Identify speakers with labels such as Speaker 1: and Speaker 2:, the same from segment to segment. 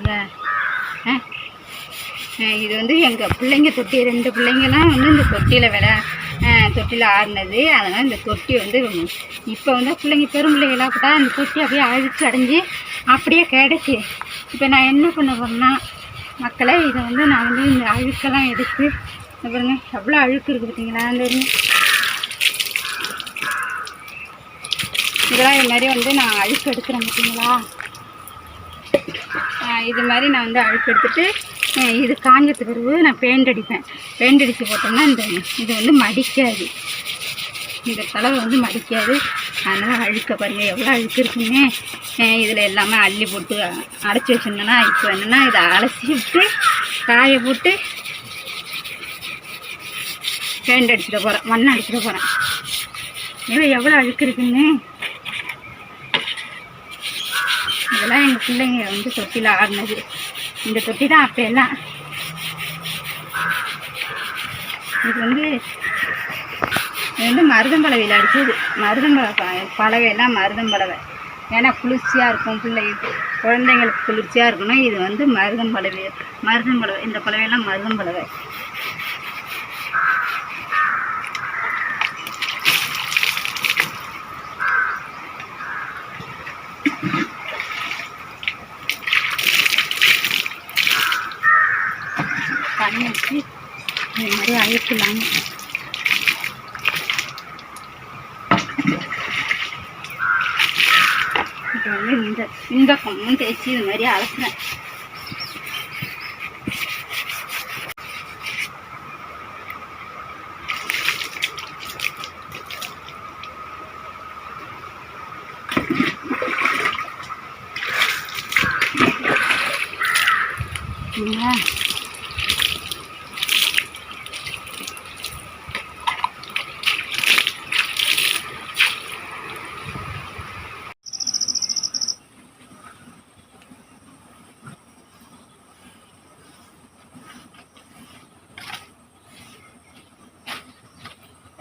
Speaker 1: சொல்கிறேன்? இது வந்து எங்கள் பிள்ளைங்க தொட்டி 2 பிள்ளைங்கலாம் வந்து இந்த தொட்டியில் ஆடினது. அதனால் இந்த தொட்டி வந்து இப்போ வந்து பிள்ளைங்க பிள்ளைங்களாக கூட அந்த தொட்டி அப்படியே அழுக்கு அடைஞ்சி அப்படியே கிடைச்சி. இப்போ நான் என்ன பண்ண போகிறேன்னா மக்களை, இதை வந்து நான் வந்து இந்த அழுக்கெல்லாம் எடுத்து பாருங்க எவ்வளோ அழுக்கு இருக்குது பார்த்தீங்களா. அந்த இதெல்லாம் இது மாதிரி வந்து நான் அழுக்கு எடுக்கிறேன் பார்த்தீங்களா. இது மாதிரி நான் வந்து அழுக்கு எடுத்துகிட்டு இது காஞ்சத்து பிறகு நான் பெயிண்ட் அடிப்பேன். பெயிண்ட் அடித்து போட்டோம்னா இது வந்து மடிக்காது, இந்த கலர் வந்து மடிக்காது. அதனால் அழுக்க பாருங்கள் எவ்வளோ அழுக்கு இருக்குன்னு. இதில் எல்லாமே அள்ளி போட்டு அடைச்சி வச்சுருந்தேன்னா இப்போ என்னென்னா இதை அலசி விட்டு காய போட்டு பெயிண்ட் அடிச்சுட போகிறேன், மண் அடிச்சுட போகிறேன். எவ்வளோ அழுக்கு இருக்குன்னு. இதெல்லாம் எங்கள் பிள்ளைங்க வந்து தொட்டியில் ஆடினது. இந்த தொட்டி தான் அப்போ எல்லாம். இது வந்து மருதம்பலவையில் அடிச்சது. பலவையெல்லாம் மருதம்பலவை. ஏன்னா குளிர்ச்சியாக இருக்கும், குழந்தைங்களுக்கு குளிர்ச்சியாக இருக்கணும். இது வந்து மருதம்பலவை. இந்த பலவையெல்லாம் மருதம்பலவை. தண்ணி வச்சு இது மாதிரி அழுக்கலாங்க. இப்போ வந்து இந்த கம்மும் தேய்ச்சி இது மாதிரி அலசுறேன்.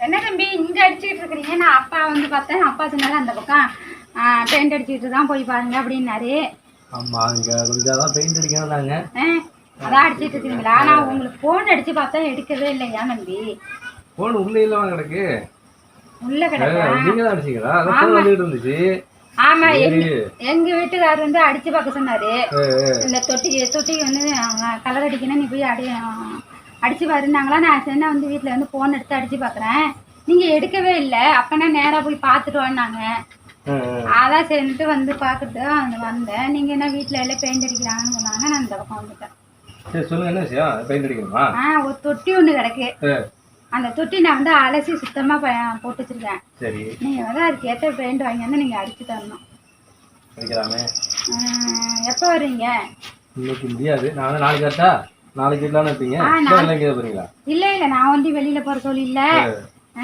Speaker 1: என்ன தம்பி இங்கே அடிச்சுக்கிட்டு இருக்கிறீங்க? நான் அப்பா வந்து பார்த்தேன், அப்பா சொன்னாலும் அந்த பக்கம் பெயிண்ட் அடிச்சுக்கிட்டு தான் போய் பாருங்க அப்படின்னாரு.
Speaker 2: ஆமாம், இங்கே கொஞ்சம் தான் பெயிண்ட் அடிக்கணும்னாங்க.
Speaker 1: அதான் அடிச்சுட்டு இருக்கீங்களா? நான் உங்களுக்கு ஃபோன் அடிச்சு பார்த்தா எடுக்கவே இல்லையா தம்பி?
Speaker 2: ஃபோன் உள்ளே இல்லைவா கிடக்கு?
Speaker 1: உள்ள கிடக்கு.
Speaker 2: நீங்கள் தான் அடிச்சிங்களா? அதான் ஃபோன் வந்துட்டு இருந்துச்சு.
Speaker 1: ஆமா, எங்க வீட்டுக்காரர் வந்து அடிச்சு பார்க்க சொன்னாரு. இந்த தொட்டிக்கு வந்து கலர் அடிக்கணும், நீ போய் அடிச்சு பாருன்னாங்களா. நான் சொன்ன வந்து வீட்டில் வந்து ஃபோன் எடுத்து அடிச்சு பார்க்குறேன், நீங்கள் எடுக்கவே இல்லை. அப்போனா நேராக போய் பார்த்துட்டு வாங்க. அதான் சேர்ந்துட்டு வந்து பார்த்துட்டு வந்தேன். நீங்கள் என்ன வீட்டில் எல்லாம் பெயிண்ட் அடிக்கிறாங்கன்னு சொன்னாங்க. நான் இந்த பக்கம் வந்துட்டேன்.
Speaker 2: சரி சொல்லுங்க, என்ன விஷயம்? பெயிண்ட் அடிக்கணுமா?
Speaker 1: ஒரு தொட்டி ஒன்று கிடக்கு. அந்த தொட்டி நான் வந்து அலசி சுத்தமாக போட்டு வச்சிருக்கேன்.
Speaker 2: சரி,
Speaker 1: நீங்கள் வந்து அதுக்கு ஏற்ற பெயிண்ட் வாங்கி வந்து நீங்கள் அடிச்சு தரணும்.
Speaker 2: அடிக்கலாமே.
Speaker 1: எப்போ வருவீங்க?
Speaker 2: இன்னைக்கு முடியாது, நான் வந்து நாளைக்கு வரட்டா? நாளைக்கு வீட்டில் இருப்பீங்க? இல்லை இல்லை, நான் வந்து வெளியில் போகிற சொல்லி இல்லை.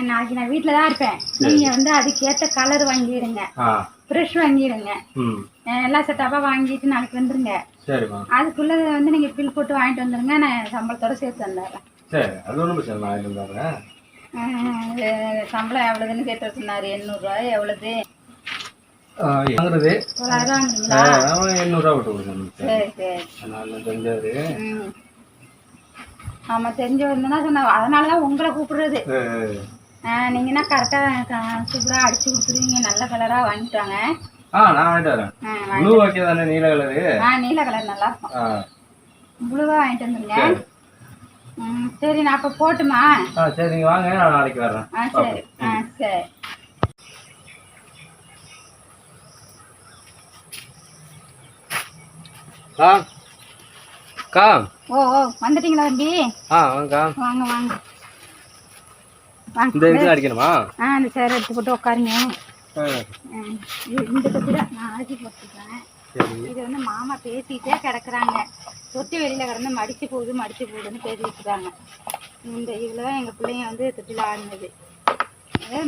Speaker 2: நாளைக்கு நான் வீட்டில் தான் இருப்பேன். நீங்கள் வந்து அதுக்கேற்ற கலர் வாங்கிடுங்க, ப்ரெஷ் வாங்கிடுங்க, எல்லா செட்டப்பாக வாங்கிட்டு நாளைக்கு வந்துடுங்க. சரிம்மா.
Speaker 1: அதுக்குள்ளே வந்து நீங்கள் பில் போட்டு வாங்கிட்டு வந்துடுங்க, நான் சம்பளத்தோடு சேர்த்து வந்துடுறேன்.
Speaker 2: சரி, அது ஒன்றும் பிரச்சனை நான் வாங்கிட்டு வந்துடுறேன்.
Speaker 1: சம்பளம் எவ்வளோதுன்னு கேட்டு வச்சுருந்தாரு. 800 எவ்வளோது
Speaker 2: வாங்குறது? 800 விட்டு கொடுக்கணும்.
Speaker 1: சரி சரி,
Speaker 2: நான் தெரிஞ்சது.
Speaker 1: ஆமாம், தெரிஞ்சவர் தான் சொன்னாங்க. அதனால தான் உங்களை கூப்பிடுறது. நீங்கன்னா கரெக்டாக சூப்பராக அடிச்சு கொடுத்துருவீங்க. நல்ல கலராக வாங்கிட்டாங்க.
Speaker 2: நான் வாங்கிட்டு வரேன். ப்ளூ ஓகே தானே? நீல கலரு?
Speaker 1: நீல கலர் நல்லா இருக்கும். ப்ளூவாக வாங்கிட்டு வந்துருங்க. சரி, நான் அப்போ போட்டுமா?
Speaker 2: சரி, நீங்கள் வாங்க, நான் நாளைக்கு வரேன்.
Speaker 1: சரி சரி. ஓ வந்துட்டீங்களா தம்பி?
Speaker 2: வாங்க
Speaker 1: வாங்க வாங்க.
Speaker 2: இந்த இதுல அடிக்கணுமா?
Speaker 1: அந்த சேர் எடுத்து போட்டு உட்காருங்க. இந்த தொட்டி தான் நான் அடிச்சு போட்டுருக்கேன். இது வந்து மாமா பேசிட்டே கிடக்குறாங்க. தொட்டி வெளியில கிடந்து மடிச்சு போகுதுன்னு பேசிட்டு இருக்காங்க. இந்த இதில் தான் எங்கள் பிள்ளைங்க வந்து தொட்டியில் ஆடினது.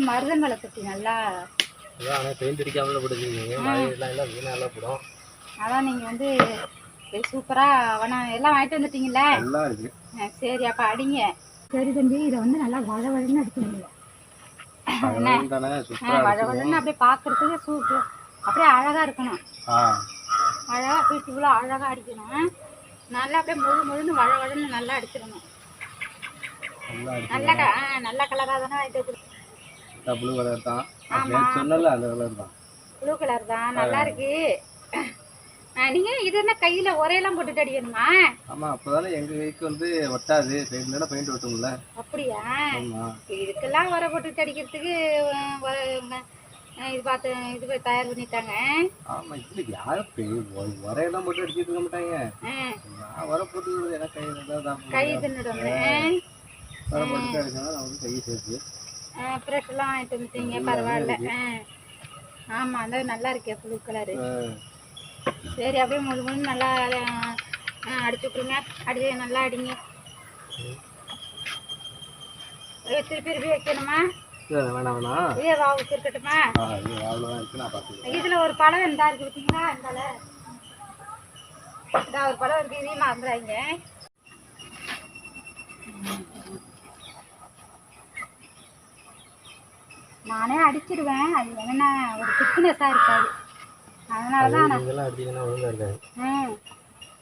Speaker 1: மருதம்பலை தொட்டி நல்லா
Speaker 2: பெயிண்ட் அடிக்காமல போட்டுருக்கீங்க.
Speaker 1: அதான் நீங்கள் வந்து சூப்பராக எல்லாம் வாங்கிட்டு வந்துட்டீங்களா? சரி, அப்போ அடிங்க. சரி தம்பி, இதை வந்து நல்லா வளவழன்னு அடிக்கணும். வளவழன்னு அப்படியே பார்க்கறதுக்கு அப்படியே அழகாக இருக்கணும். அழகாக வச்சு இவ்வளோ அழகாக அடிக்கணும். நல்லா அப்படியே முழுன்னு வழன்னு நல்லா அடிச்சிடணும். நல்ல கலராக தானே வாங்கிட்டு
Speaker 2: ப்ளூ கலர் தான். சொன்னல அந்த கலர் தான்.
Speaker 1: ப்ளூ கலர் தான் நல்லா இருக்கு. நீங்க இது என்ன கையில ஒரையெல்லாம் போட்டுட்டு அடிக்கணுமா?
Speaker 2: ஆமா, அப்பதானே எங்க கைக்கு வந்து ஒட்டாது. சைடுல பெயிண்ட் ஒட்டும்ல.
Speaker 1: அப்படியா? ஆமா. இதுக்கெல்லாம் ஒரை போட்டுட்டு அடிக்கிறதுக்கு இது பார்த்து இது தயார் பண்ணிட்டாங்க.
Speaker 2: ஆமா, இது யாரும் ஒரையெல்லாம் போட்டு அடிச்சிட்டு இருக்க மாட்டாங்க. நான் ஒரை போட்டு எனக்கு
Speaker 1: கை தின்னுடும்.
Speaker 2: ஒரை போட்டுட்டு அடிச்சா நமக்கு கை சேர்த்து
Speaker 1: ஃப்ரெஷ் எல்லாம் வாங்கிட்டு வந்துட்டீங்க. பரவாயில்ல. ஆமா, அந்த நல்லா இருக்கே ப்ளூ கலரு. சரி, அப்படியே முழு நல்லா அடிச்சு விட்ருங்க. நல்லா அடிங்க. திருப்பி வைக்கணுமா? இருக்கட்டுமா? இதுல ஒரு பழம் இருந்தா இருக்கு பார்த்தீங்களா? இந்த ஒரு பழம் இருக்கு. இதையும் மறந்துடாங்க. நானே அடிச்சிடுவேன். அது என்ன ஒரு திக்னஸா இருக்காது. அதனாலதான்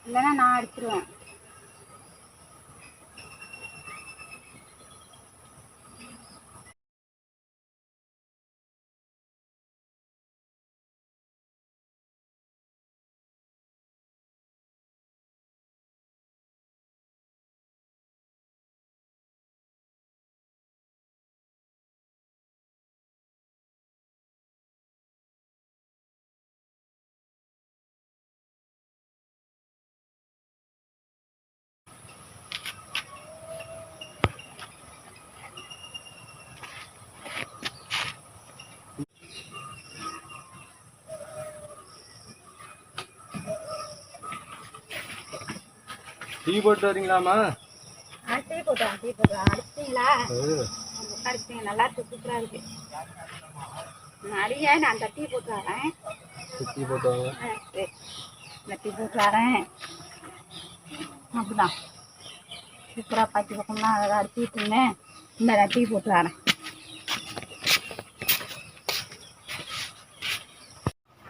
Speaker 1: இல்லைன்னா நான் அடிச்சிருவேன்.
Speaker 2: டீ போட்டு வரீங்களாமா?
Speaker 1: டீ போட்டோம். அடிச்சிங்களா? அடிச்சிங்க. நல்லா இருக்கு. சூப்பரா இருக்கு. அடிங்க. நான் அந்த டீ போட்டு வரேன்.
Speaker 2: டீ போட்டு வாங்க.
Speaker 1: சரி, இந்த டீ போட்டு வரேன். அப்படிதான் சூப்பரா பாக்கி பக்கம்லாம் அழகாக அடிச்சுட்டு இருந்தேன். இந்த டீ போட்டு வரேன்.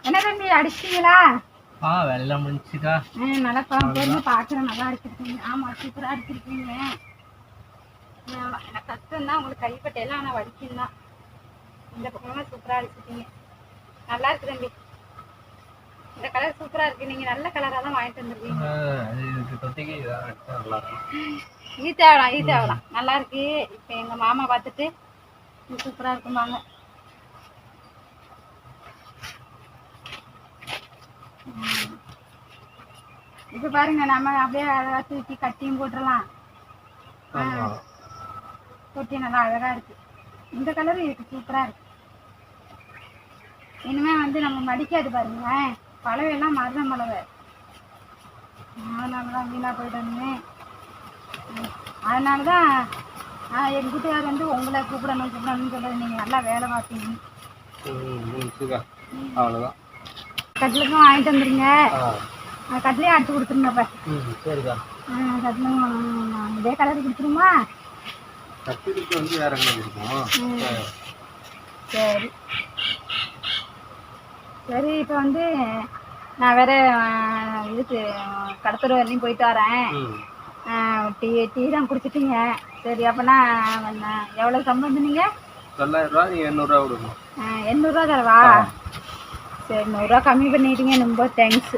Speaker 1: என்ன தம்பி அடிச்சிங்களா?
Speaker 2: வெள்ளம் முடிச்சுக்கா.
Speaker 1: நல்லா குழம்பு பார்க்குறேன். நல்லா அடிச்சிருக்கீங்க. ஆமாம், சூப்பராக அடிச்சிருக்கீங்க. எனக்கு கஷ்டம் தான் உங்களுக்கு கைப்பட்டையெல்லாம். ஆனால் வடிக்கும் தான். இந்த பக்கம்லாம் சூப்பராக அடிச்சிருக்கீங்க. நல்லா இருக்கு தம்பி. இந்த கலர் சூப்பராக இருக்கு. நீங்கள் நல்ல கலராக தான் வாங்கிட்டு வந்துருக்கீங்க. ஈ தேவலாம் நல்லா இருக்கு. இப்போ எங்கள் மாமா பார்த்துட்டு சூப்பராக இருக்கும்பாங்க. இப்ப பாருங்க, நம்ம அப்படியே அழகா தூக்கி கட்டியும் போட்டுடலாம். கொட்டி நல்லா அழகா இருக்கு. இந்த கலர் இருக்கு, சூப்பரா இருக்கு. இனிமே வந்து நம்ம மடிக்காது பாருங்க. பழவையெல்லாம் மருத மிளவை. அதனாலதான் வீணா போயிட்டு. அதனாலதான் என் வீட்டுக்கார் வந்து உங்களை கூப்பிடணும்னு சொல்றது. நீங்க நல்லா வேலை பார்த்தீங்க.
Speaker 2: அவ்வளவுதான்.
Speaker 1: கட்டிலுக்கும் வாங்கிட்டு வந்துருங்க. கட்டிலையும் அடிச்சு கொடுத்துருங்க.
Speaker 2: சரிக்கா.
Speaker 1: கட்டிலும் இதே கலர் கொடுத்துருமா?
Speaker 2: கட்டிலுக்கு வந்து வேற கலர் இருக்கும்.
Speaker 1: சரி சரி. இப்போ வந்து நான் வேற இதுக்கு கடத்தூர் வரையும் போயிட்டு வரேன். டீ தான் குடிச்சிட்டீங்க. சரி, அப்போனா எவ்வளோ சம்பளம் நீங்க?
Speaker 2: 900 ரூபா. நீங்கள் 800 ரூபா கொடுக்கணும்.
Speaker 1: 800 ரூபா தரவா? சரி, 100 ரூபா கம்மி பண்ணிட்டீங்க. ரொம்ப தேங்க்ஸ்.